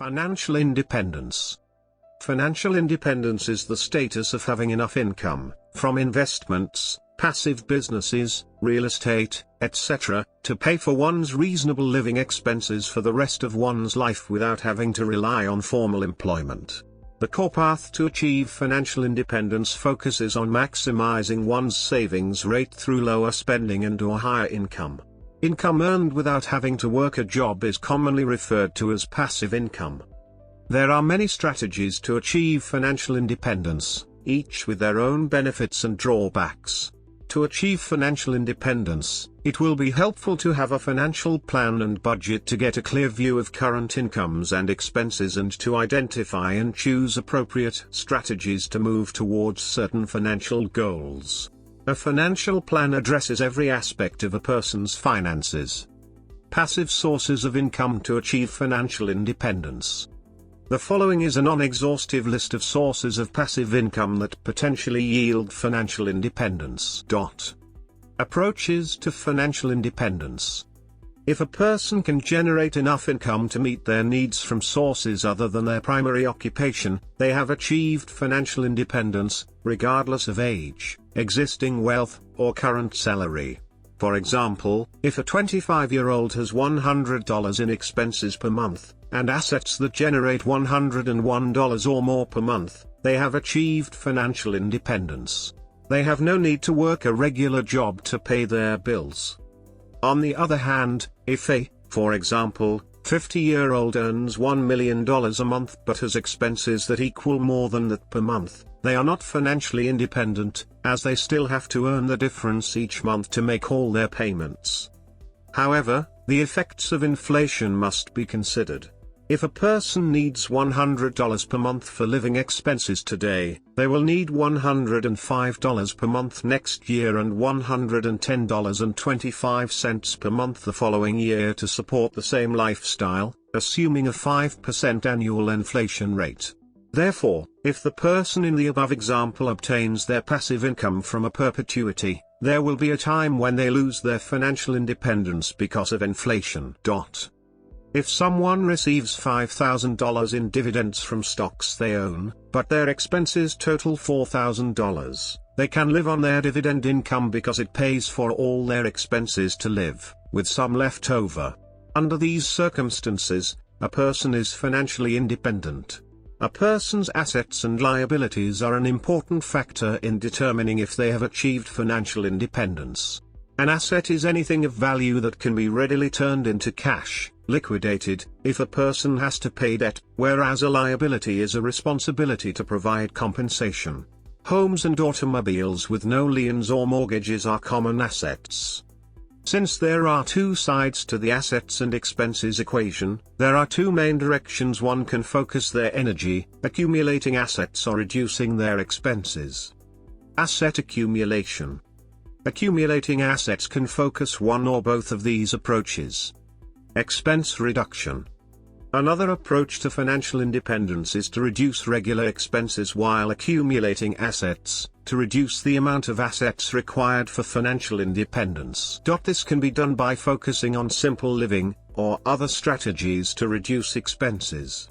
Financial independence. Financial independence is the status of having enough income, from investments, passive businesses, real estate, etc., to pay for one's reasonable living expenses for the rest of one's life without having to rely on formal employment. The core path to achieve financial independence focuses on maximizing one's savings rate through lower spending and/or higher income. Income earned without having to work a job is commonly referred to as passive income. There are many strategies to achieve financial independence, each with their own benefits and drawbacks. To achieve financial independence, it will be helpful to have a financial plan and budget to get a clear view of current incomes and expenses and to identify and choose appropriate strategies to move towards certain financial goals. A financial plan addresses every aspect of a person's finances. Passive sources of income to achieve financial independence. The following is a non-exhaustive list of sources of passive income that potentially yield financial independence. Approaches to financial independence. If a person can generate enough income to meet their needs from sources other than their primary occupation, they have achieved financial independence, regardless of age, existing wealth, or current salary. For example, if a 25-year-old has $100 in expenses per month, and assets that generate $101 or more per month, they have achieved financial independence. They have no need to work a regular job to pay their bills. On the other hand, if a, for example, 50-year-old earns $1 million a month but has expenses that equal more than that per month, they are not financially independent, as they still have to earn the difference each month to make all their payments. However, the effects of inflation must be considered. If a person needs $100 per month for living expenses today, they will need $105 per month next year and $110.25 per month the following year to support the same lifestyle, assuming a 5% annual inflation rate. Therefore, if the person in the above example obtains their passive income from a perpetuity, there will be a time when they lose their financial independence because of inflation. If someone receives $5,000 in dividends from stocks they own, but their expenses total $4,000, they can live on their dividend income because it pays for all their expenses to live, with some left over. Under these circumstances, a person is financially independent. A person's assets and liabilities are an important factor in determining if they have achieved financial independence. An asset is anything of value that can be readily turned into cash, liquidated, if a person has to pay debt, whereas a liability is a responsibility to provide compensation. Homes and automobiles with no liens or mortgages are common assets. Since there are two sides to the assets and expenses equation, there are two main directions one can focus their energy: accumulating assets or reducing their expenses. Asset accumulation. Accumulating assets can focus one or both of these approaches. Expense reduction. Another approach to financial independence is to reduce regular expenses while accumulating assets, to reduce the amount of assets required for financial independence. This can be done by focusing on simple living, or other strategies to reduce expenses.